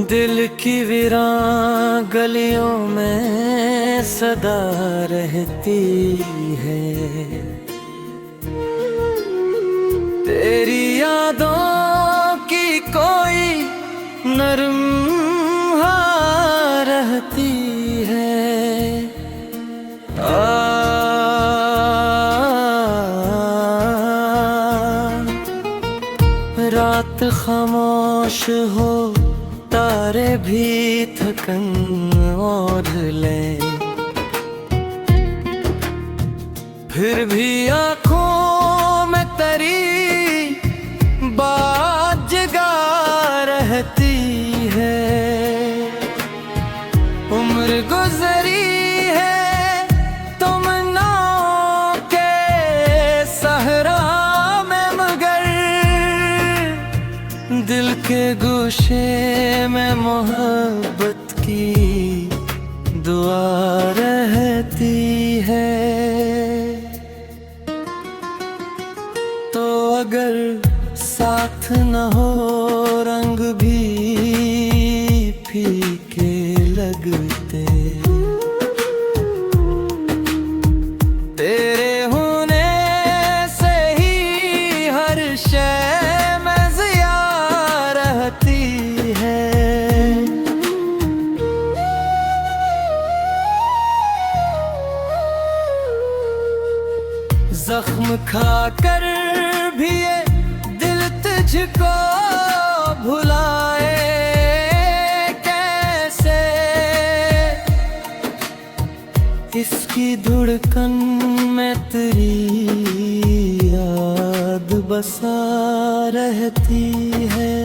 दिल की वीरान गलियों में सदा रहती है। तेरी यादों की कोई नरम रहती है। रात खामोश हो, तारे भी थकन ओढ़ ले, फिर भी आँखों में तेरी बात जगा रहती है। उम्र गुजरी है तुमनों के सहरा में, मगर दिल के गोशे में मोहब्बत की दुआ रहती है। तो अगर साथ न हो, रंग भी फीके लगते, तेरे होने से ही हर शय में जिया रहती है। जख्म खाकर भी ये दिल तुझको भुलाए कैसे, इसकी धड़कन में तेरी याद बसा रहती है।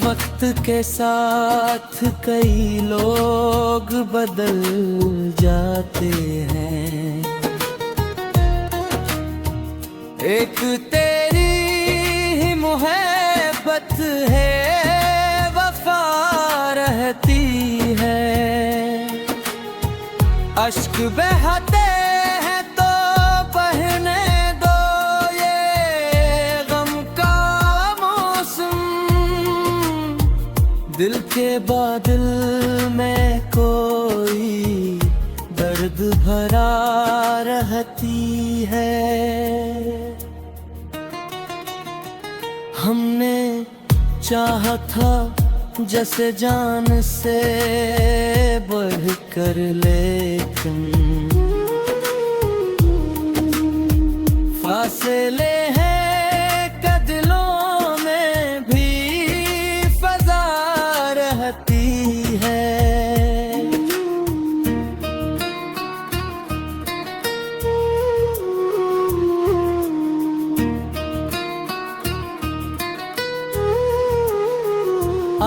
वक्त के साथ कई लोग बदल जाते हैं, एक तेरी ही मोहब्बत है, वफा रहती है। अश्क बहते हैं तो बहने दो, ये गम का मौसम, दिल के बादल में कोई दर्द भरा रहती है। हमने चाहा था जैसे जान से बढ़कर, लेकिन फासले हैं कदलों में भी फजा रहती है।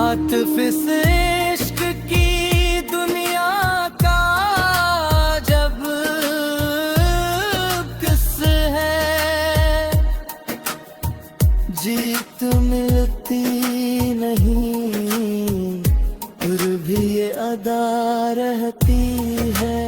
आतिफ से इश्क की दुनिया का जब किस है, जीत मिलती नहीं फिर भी ये अदा रहती है।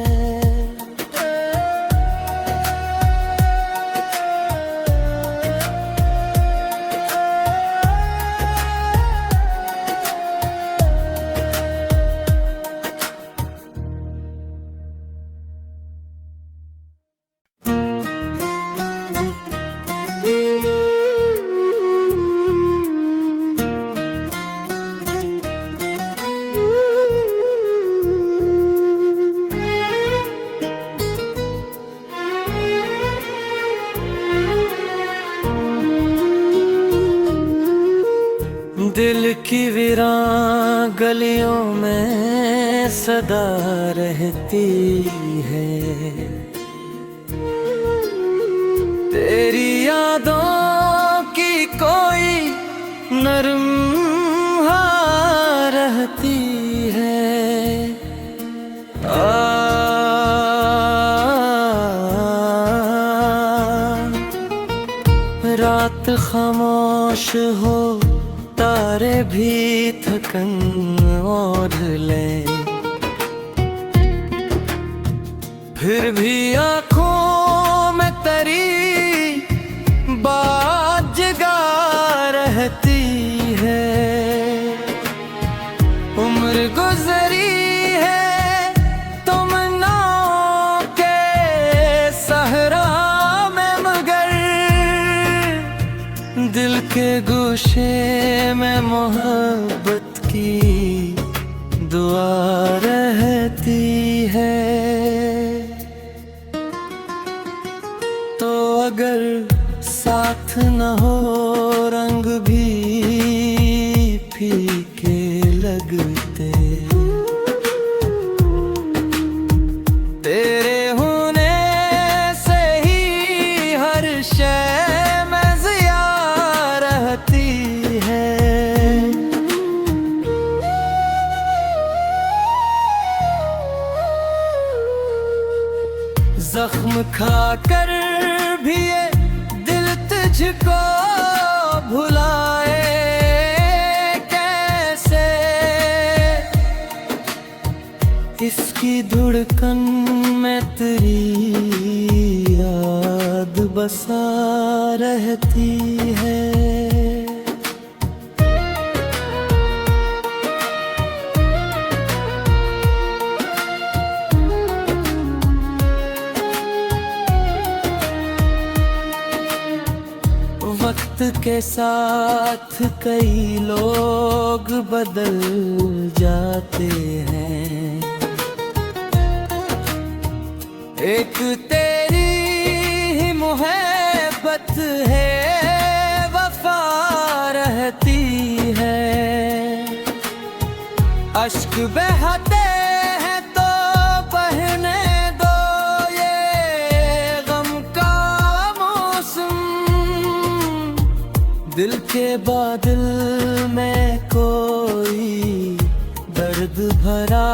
दिल की वीरान गलियों में सदा रहती है। तेरी यादों की कोई नरम रहती है। रात खामोश हो, तारे भी थकन ओढ़ ले, फिर भी आँखों में तेरी बात जगा रहती है। उम्र गुजरी है तुमनों के सहरा में, मगर दिल के गोशे में मोहब्बत की दुआ रहती है। तो अगर साथ न हो रंग भी फीके लगते, तेरे होने से ही हर शय में ज़िया रहती है। जख्म खाकर भी ये दिल तुझको भुलाए कैसे, इसकी धड़कन में तेरी याद बसा रहती है। वक्त के साथ कई लोग बदल जाते हैं, एक तेरी ही मोहब्बत है, वफा रहती है। अश्क बहते हैं तो बहने दो, ये गम का मौसम, दिल के बादल में कोई दर्द भरा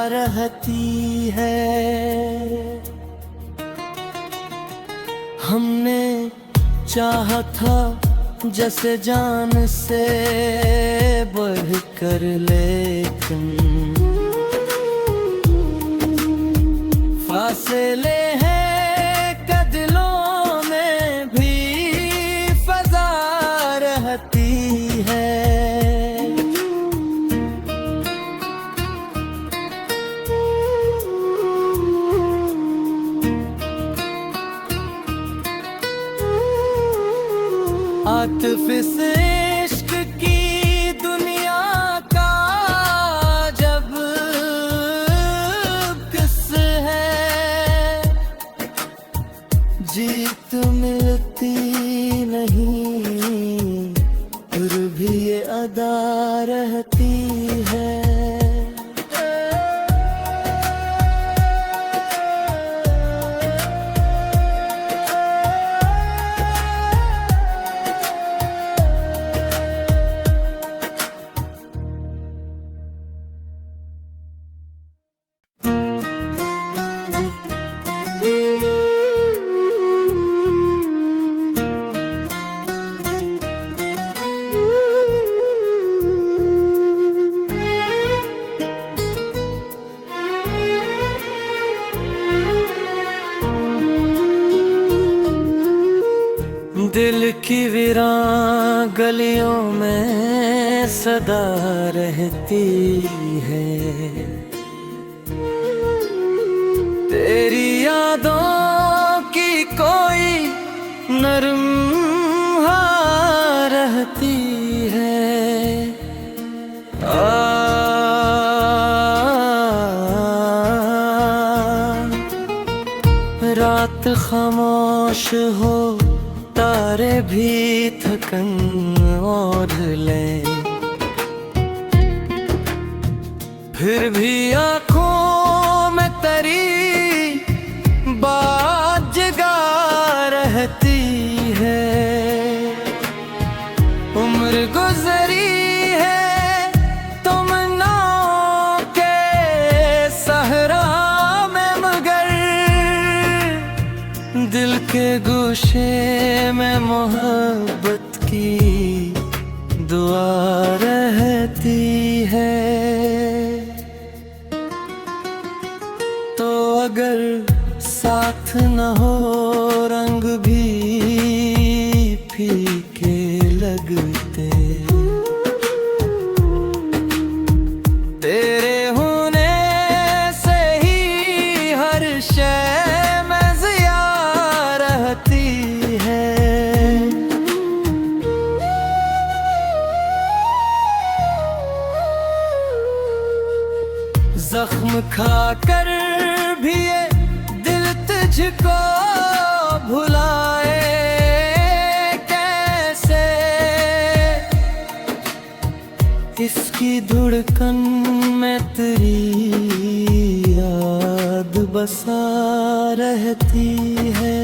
रहती है। हमने चाहा था जैसे जान से बढ़कर, लेकिन फासले हैं कदलों में भी फजा रहती है। आतिफ इस इश्क की दुनिया का जब किस है, जीत मिलती नहीं फिर भी ये अदा रहती है। दिल की वीरान गलियों में सदा रहती है, तेरी यादों की कोई नरम रहती है। रात खामोश हो, तारे भी थकन ओढ़ ले, फिर भी आँखों में तेरी बात जगा रहती है। उम्र गुजरी है तुमनों के सहरा में, मगर दिल के गोशे में मोहब्बत की दुआ रहती है। तो अगर लगते। तेरे होने से ही हर शय में जिया रहती है। जख्म खाकर भी ये दिल तुझको भुलाए कैसे। इसकी धड़कन में तेरी याद बसा रहती है।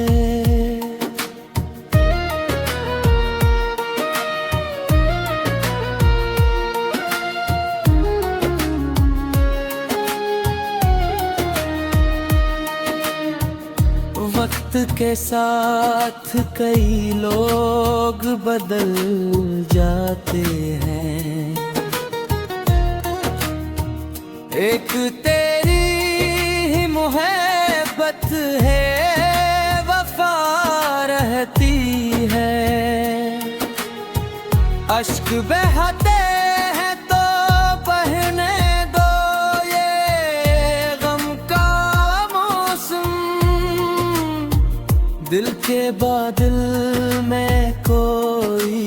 वक्त के साथ कई लोग बदल जाते हैं। एक तेरी ही मोहब्बत है, वफा रहती है। अश्क बहते हैं तो बहने दो, ये गम का मौसम। दिल के बादल में कोई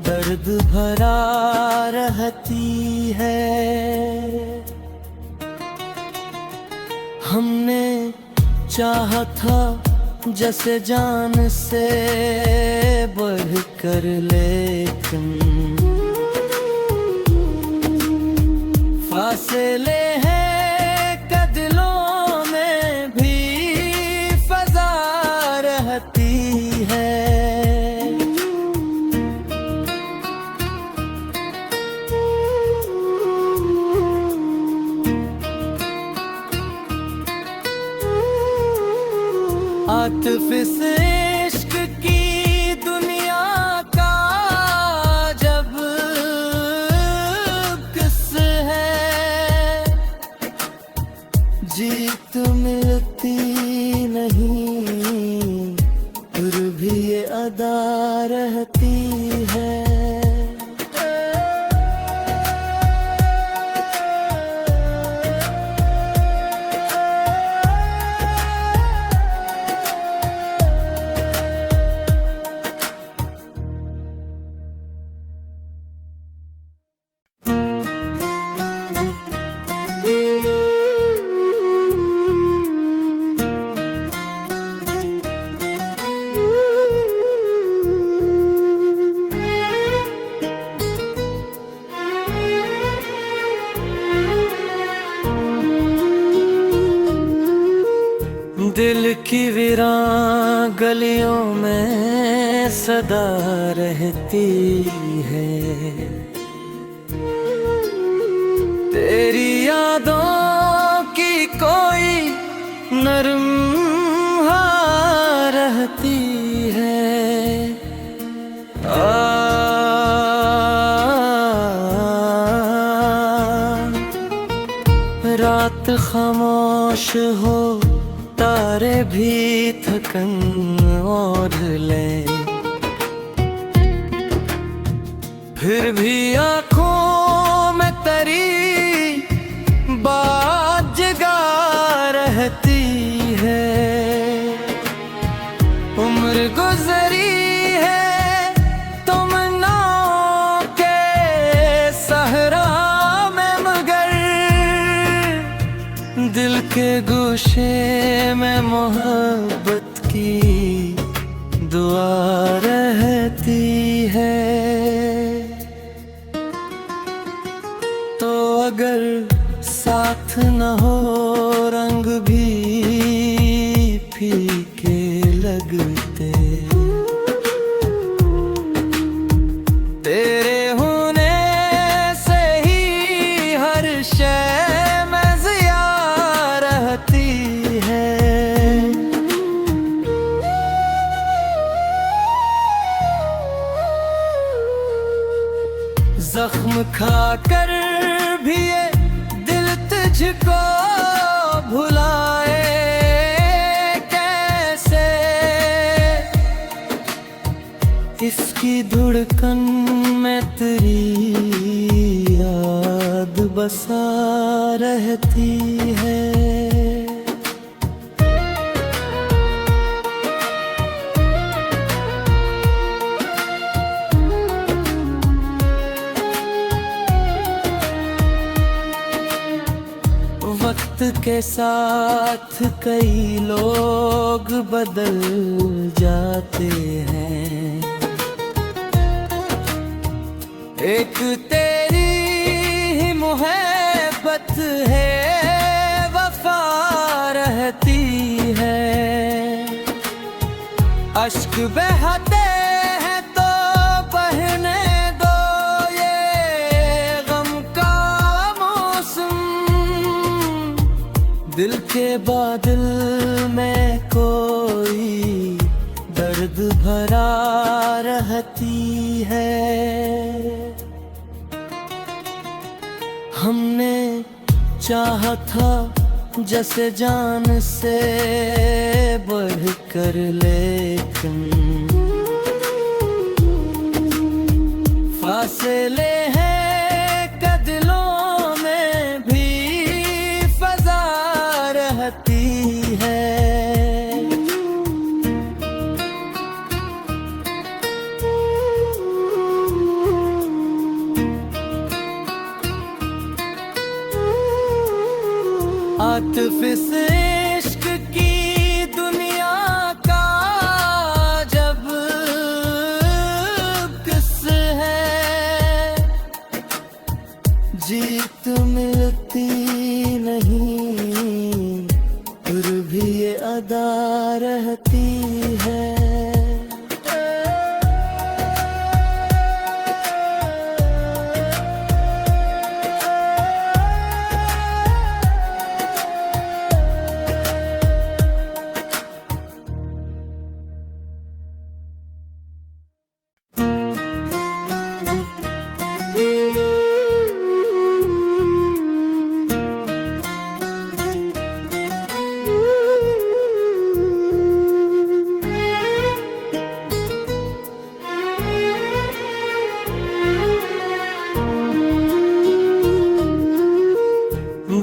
दर्द भरा रहती है। हमने चाहा था जैसे जान से बढ़कर, लेकिन फासले हैं कदलों में भी फजा रहती है। आतिफ इस इश्क की दुनिया का जब किस है। जीत मिलती नहीं फिर भी ये अदा रहती है। दिल की वीरान गलियों में सदा रहती है। तेरी यादों की कोई नरम हार रहती है। रात खामोश हो, तारे भी थकन और ले, फिर भी आँखों में तेरी बात जगा रहती है। उम्र गुजरी है तुमनों के सहरा में, मगर दिल के गोशे में मोहब्बत की दुआ रहती है। तो अगर साथ न हो रंग भी फीके लगते। तेरे होने से ही हर शय में जिया रहती है। जख्म खाकर भी ये दिल तुझको भुलाए कैसे। इस इसकी धड़कन में तेरी याद बसा रहती है। वक्त के साथ कई लोग बदल जाते हैं, एक तेरी ही मोहब्बत है, वफा रहती है। अश्क बहते हैं तो बहने दो, ये गम का मौसम। दिल के बादल में कोई दर्द भरा रहती है। हमने चाहा था जैसे जान से बढ़कर, लेकिन फासले हैं कदलों में भी फजा रहती है। आतिफ इस इश्क की दुनिया का जब किस है, जीत मिलती नहीं फिर भी ये अदा रहती है।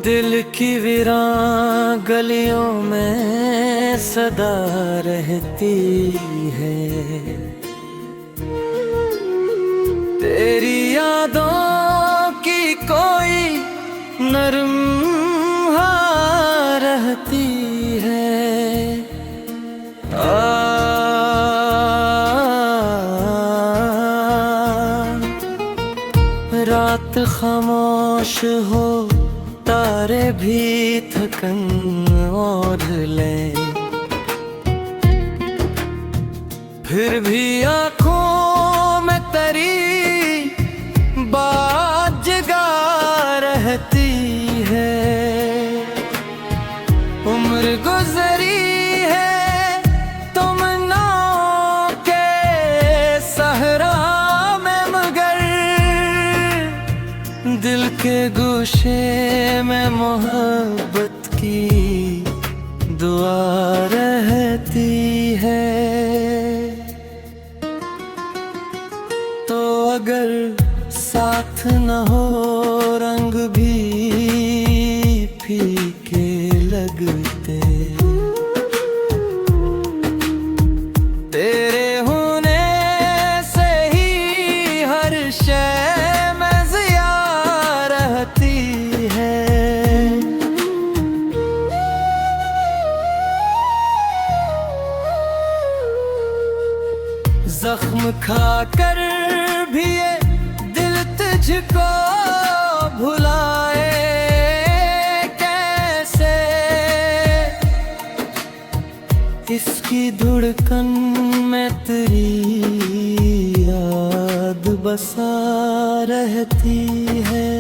दिल की वीरान गलियों में सदा रहती है, तेरी यादों की कोई नरम हाँ रहती है। रात खामोश हो, तारे भी थकन और लें, फिर भी आँखों में तेरी बात जगा रहती है। उम्र गुजरी है तुमनों के सहरा में, मगर दिल के गोशे में मोहब्बत की दुआ रहती है। तो अगर साथ न हो रंग भी फीके लगते, तेरे होने से ही हर शय में जिया रहती है। जख्म खाकर भी ये दिल तुझको भुलाए कैसे, इसकी धड़कन में तेरी याद बसा रहती है।